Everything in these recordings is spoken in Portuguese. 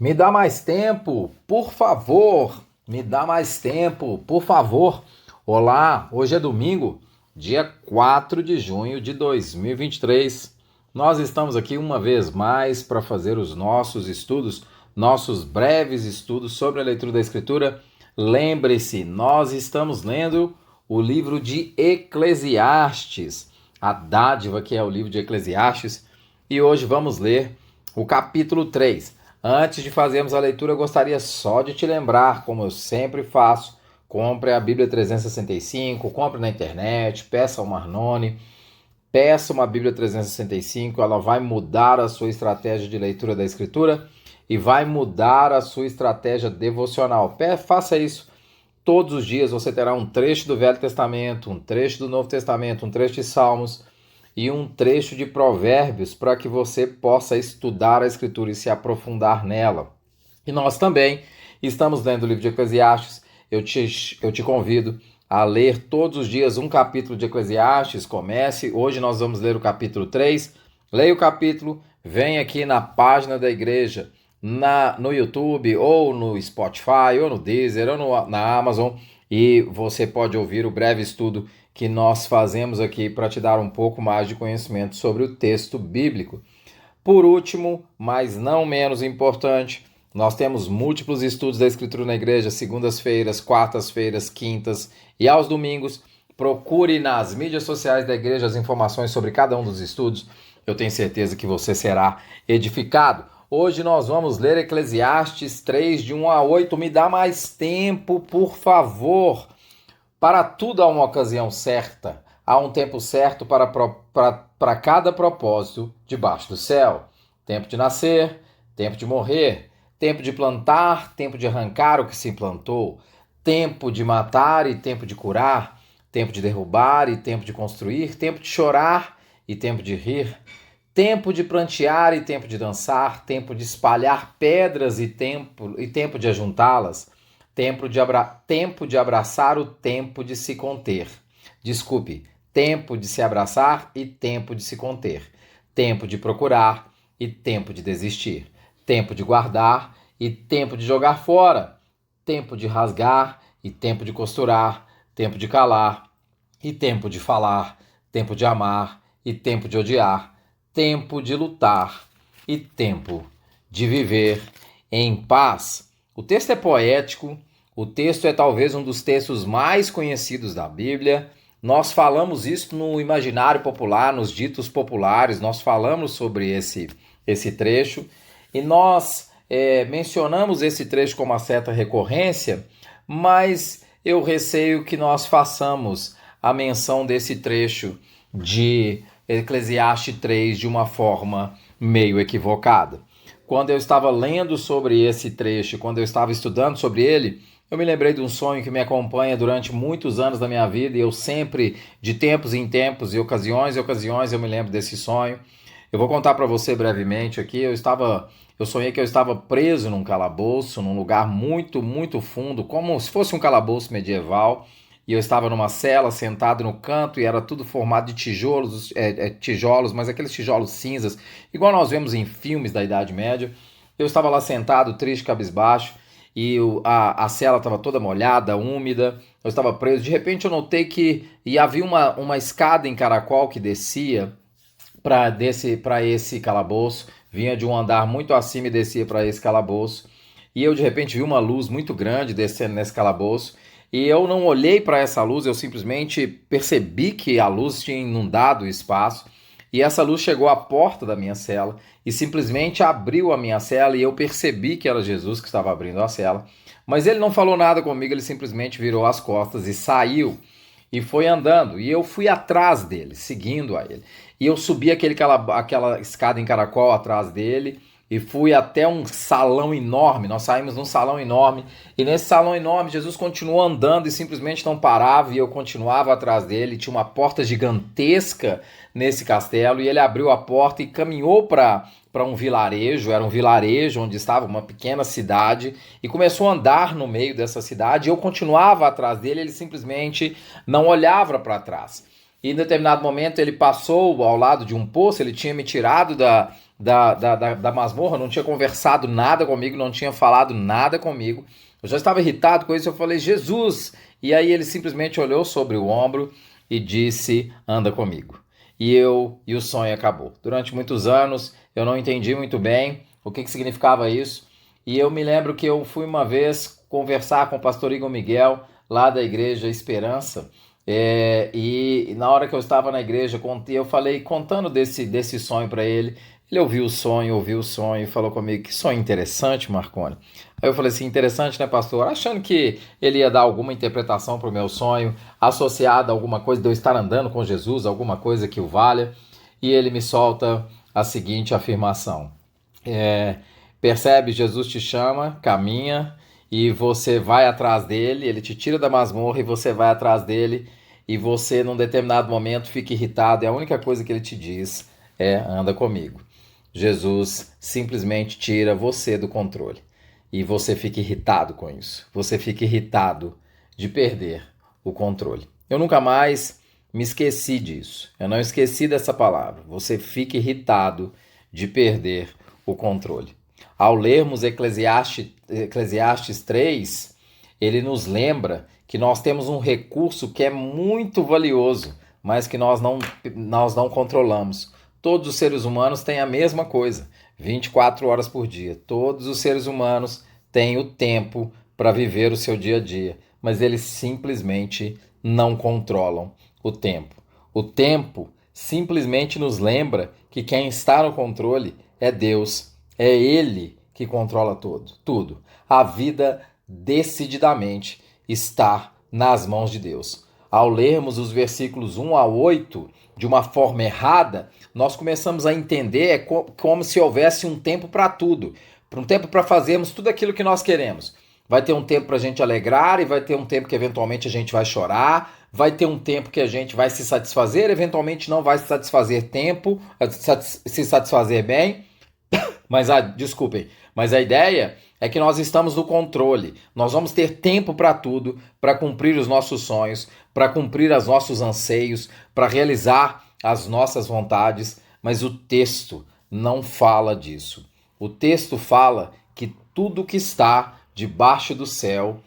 Me dá mais tempo, por favor. Me dá mais tempo, por favor. Olá, hoje é domingo, dia 4 de junho de 2023. Nós estamos aqui uma vez mais para fazer os nossos estudos, nossos breves estudos sobre a leitura da Escritura. Lembre-se, nós estamos lendo o livro de Eclesiastes, a dádiva que é o livro de Eclesiastes, e hoje vamos ler o capítulo 3. Antes de fazermos a leitura, eu gostaria só de te lembrar, como eu sempre faço, compre a Bíblia 365, compre na internet, peça uma Arnone, peça uma Bíblia 365, ela vai mudar a sua estratégia de leitura da Escritura e vai mudar a sua estratégia devocional. Faça isso. Todos os dias você terá um trecho do Velho Testamento, um trecho do Novo Testamento, um trecho de Salmos e um trecho de Provérbios para que você possa estudar a Escritura e se aprofundar nela. E nós também estamos lendo o livro de Eclesiastes. Eu te convido a ler todos os dias um capítulo de Eclesiastes. Hoje nós vamos ler o capítulo 3. Leia o capítulo, vem aqui na página da igreja, no YouTube, ou no Spotify, ou no Deezer, ou na Amazon, e você pode ouvir o breve estudo que nós fazemos aqui para te dar um pouco mais de conhecimento sobre o texto bíblico. Por último, mas não menos importante, nós temos múltiplos estudos da Escritura na igreja, segundas-feiras, quartas-feiras, quintas e aos domingos. Procure nas mídias sociais da igreja as informações sobre cada um dos estudos. Eu tenho certeza que você será edificado. Hoje nós vamos ler Eclesiastes 3, de 1 a 8. Me dá mais tempo, por favor. Para tudo há uma ocasião certa, há um tempo certo para cada propósito debaixo do céu. Tempo de nascer, tempo de morrer, tempo de plantar, tempo de arrancar o que se plantou, tempo de matar e tempo de curar, tempo de derrubar e tempo de construir, tempo de chorar e tempo de rir, tempo de prantear e tempo de dançar, tempo de espalhar pedras e tempo de ajuntá-las, tempo de abraçar o tempo de se conter. Desculpe, tempo de se abraçar e tempo de se conter. Tempo de procurar e tempo de desistir. Tempo de guardar e tempo de jogar fora. Tempo de rasgar e tempo de costurar. Tempo de calar e tempo de falar. Tempo de amar e tempo de odiar. Tempo de lutar e tempo de viver em paz. O texto é poético, o texto é talvez um dos textos mais conhecidos da Bíblia. Nós falamos isso no imaginário popular, nos ditos populares, nós falamos sobre esse trecho e nós mencionamos esse trecho com uma certa recorrência, mas eu receio que nós façamos a menção desse trecho de Eclesiastes 3 de uma forma meio equivocada. Quando eu estava lendo sobre esse trecho, quando eu estava estudando sobre ele, eu me lembrei de um sonho que me acompanha durante muitos anos da minha vida e eu sempre, de tempos em tempos e ocasiões em ocasiões, eu me lembro desse sonho. Eu vou contar para você brevemente aqui. Eu sonhei que eu estava preso num calabouço, num lugar muito, muito fundo, como se fosse um calabouço medieval. E eu estava numa cela, sentado no canto, e era tudo formado de tijolos, mas aqueles tijolos cinzas, igual nós vemos em filmes da Idade Média. Eu estava lá sentado, triste, cabisbaixo, e a cela estava toda molhada, úmida, eu estava preso. De repente eu notei que havia uma escada em caracol que descia para esse calabouço, vinha de um andar muito acima e descia para esse calabouço. E eu de repente vi uma luz muito grande descendo nesse calabouço. E eu não olhei para essa luz, eu simplesmente percebi que a luz tinha inundado o espaço. E essa luz chegou à porta da minha cela e simplesmente abriu a minha cela e eu percebi que era Jesus que estava abrindo a cela. Mas ele não falou nada comigo, ele simplesmente virou as costas e saiu e foi andando. E eu fui atrás dele, seguindo a ele. E eu subi aquela escada em caracol atrás dele e fui até um salão enorme. Nós saímos num salão enorme e nesse salão enorme Jesus continuou andando e simplesmente não parava e eu continuava atrás dele. Tinha uma porta gigantesca nesse castelo e ele abriu a porta e caminhou para um vilarejo. Era um vilarejo onde estava uma pequena cidade e começou a andar no meio dessa cidade. Eu continuava atrás dele, ele simplesmente não olhava para trás. E em determinado momento ele passou ao lado de um poço, ele tinha me tirado da masmorra, não tinha conversado nada comigo, não tinha falado nada comigo. Eu já estava irritado com isso, eu falei, Jesus! E aí ele simplesmente olhou sobre o ombro e disse, anda comigo. E o sonho acabou. Durante muitos anos eu não entendi muito bem o que significava isso. E eu me lembro que eu fui uma vez conversar com o pastor Igor Miguel, lá da igreja Esperança, e na hora que eu estava na igreja, eu falei contando desse sonho para ele. Ele ouviu o sonho e falou comigo, que sonho interessante, Marconi. Aí eu falei assim, interessante, né, pastor? Achando que ele ia dar alguma interpretação para o meu sonho, associada a alguma coisa de eu estar andando com Jesus, alguma coisa que o valha. E ele me solta a seguinte afirmação. Percebe, Jesus te chama, caminha, e você vai atrás dele, ele te tira da masmorra e você vai atrás dele, e você, num determinado momento, fica irritado, e a única coisa que ele te diz é, anda comigo. Jesus simplesmente tira você do controle. E você fica irritado com isso. Você fica irritado de perder o controle. Eu nunca mais me esqueci disso. Eu não esqueci dessa palavra. Você fica irritado de perder o controle. Ao lermos Eclesiastes 3, ele nos lembra que nós temos um recurso que é muito valioso, mas que nós não controlamos. Todos os seres humanos têm a mesma coisa, 24 horas por dia. Todos os seres humanos têm o tempo para viver o seu dia a dia, mas eles simplesmente não controlam o tempo. O tempo simplesmente nos lembra que quem está no controle é Deus. É Ele que controla tudo. A vida, decididamente, está nas mãos de Deus. Ao lermos os versículos 1 a 8 de uma forma errada, nós começamos a entender como se houvesse um tempo para tudo. Um tempo para fazermos tudo aquilo que nós queremos. Vai ter um tempo para a gente alegrar e vai ter um tempo que eventualmente a gente vai chorar. Vai ter um tempo que a gente vai se satisfazer, eventualmente não vai se satisfazer se satisfazer bem. Desculpem, mas a ideia é que nós estamos no controle. Nós vamos ter tempo para tudo, para cumprir os nossos sonhos, para cumprir os nossos anseios, para realizar as nossas vontades, mas o texto não fala disso. O texto fala que tudo que está debaixo do céu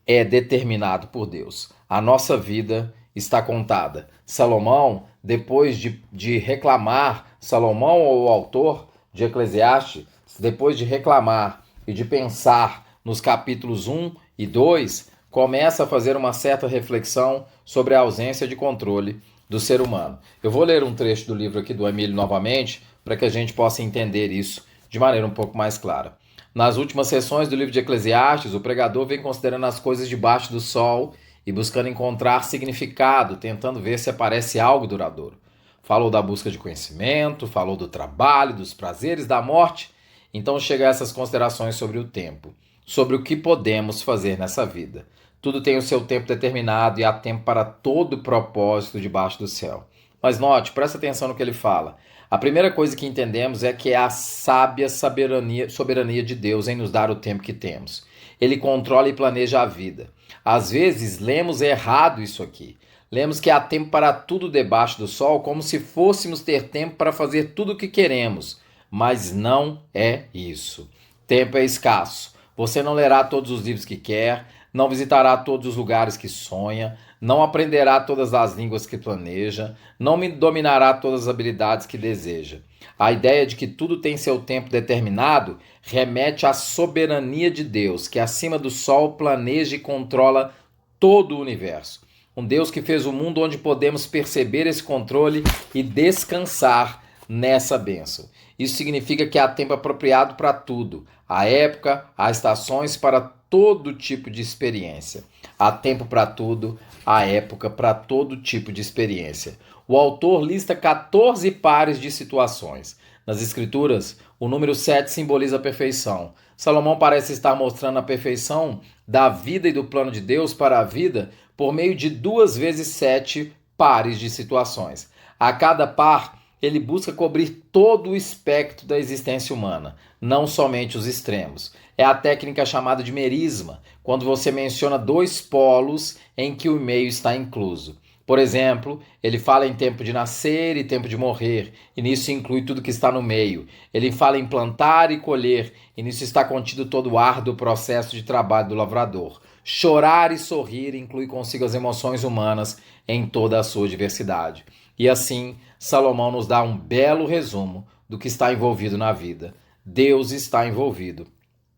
é determinado por Deus. A nossa vida está contada. Salomão, depois de reclamar, Salomão, o autor de Eclesiastes, depois de reclamar e de pensar nos capítulos 1 e 2, começa a fazer uma certa reflexão sobre a ausência de controle do ser humano. Eu vou ler um trecho do livro aqui do Emílio novamente, para que a gente possa entender isso de maneira um pouco mais clara. Nas últimas sessões do livro de Eclesiastes, o pregador vem considerando as coisas debaixo do sol e buscando encontrar significado, tentando ver se aparece algo duradouro. Falou da busca de conhecimento, falou do trabalho, dos prazeres, da morte. Então chega a essas considerações sobre o tempo, sobre o que podemos fazer nessa vida. Tudo tem o seu tempo determinado e há tempo para todo propósito debaixo do céu. Mas note, presta atenção no que ele fala. A primeira coisa que entendemos é que é a sábia soberania de Deus em nos dar o tempo que temos. Ele controla e planeja a vida. Às vezes, lemos errado isso aqui. Lemos que há tempo para tudo debaixo do sol, como se fôssemos ter tempo para fazer tudo o que queremos. Mas não é isso. Tempo é escasso. Você não lerá todos os livros que quer, não visitará todos os lugares que sonha, não aprenderá todas as línguas que planeja, não dominará todas as habilidades que deseja. A ideia de que tudo tem seu tempo determinado remete à soberania de Deus, que acima do sol planeja e controla todo o universo. Um Deus que fez o mundo onde podemos perceber esse controle e descansar nessa bênção. Isso significa que há tempo apropriado para tudo. Há época, há estações para todo tipo de experiência. Há tempo para tudo, há época para todo tipo de experiência. O autor lista 14 pares de situações. Nas Escrituras, o número 7 simboliza a perfeição. Salomão parece estar mostrando a perfeição da vida e do plano de Deus para a vida por meio de 2 vezes 7 pares de situações. A cada par, ele busca cobrir todo o espectro da existência humana, não somente os extremos. É a técnica chamada de merisma, quando você menciona 2 polos em que o meio está incluso. Por exemplo, ele fala em tempo de nascer e tempo de morrer, e nisso inclui tudo que está no meio. Ele fala em plantar e colher, e nisso está contido todo o árduo processo de trabalho do lavrador. Chorar e sorrir inclui consigo as emoções humanas em toda a sua diversidade. E assim, Salomão nos dá um belo resumo do que está envolvido na vida. Deus está envolvido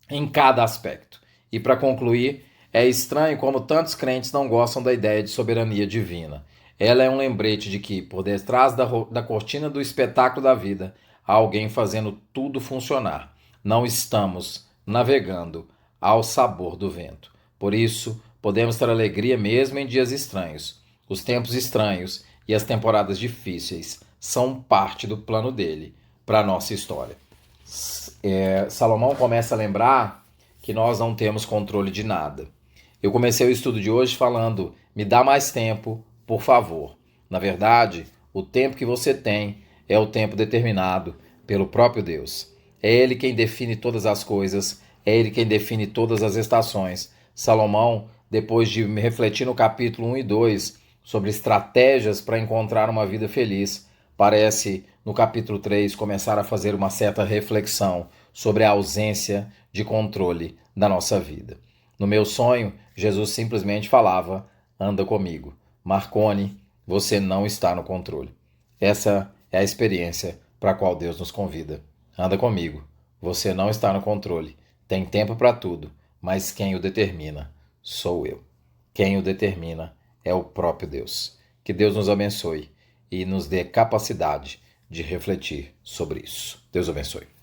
em cada aspecto. E para concluir, é estranho como tantos crentes não gostam da ideia de soberania divina. Ela é um lembrete de que, por detrás da cortina do espetáculo da vida, há alguém fazendo tudo funcionar. Não estamos navegando ao sabor do vento. Por isso, podemos ter alegria mesmo em dias estranhos. Os tempos estranhos e as temporadas difíceis são parte do plano dele para a nossa história. Salomão começa a lembrar que nós não temos controle de nada. Eu comecei o estudo de hoje falando, me dá mais tempo, por favor. Na verdade, o tempo que você tem é o tempo determinado pelo próprio Deus. É Ele quem define todas as coisas, é Ele quem define todas as estações. Salomão, depois de refletir no capítulo 1 e 2 sobre estratégias para encontrar uma vida feliz, parece, no capítulo 3, começar a fazer uma certa reflexão sobre a ausência de controle da nossa vida. No meu sonho, Jesus simplesmente falava, anda comigo. Marconi, você não está no controle. Essa é a experiência para a qual Deus nos convida. Anda comigo, você não está no controle. Tem tempo para tudo, mas quem o determina sou eu. Quem o determina é o próprio Deus. Que Deus nos abençoe e nos dê capacidade de refletir sobre isso. Deus abençoe.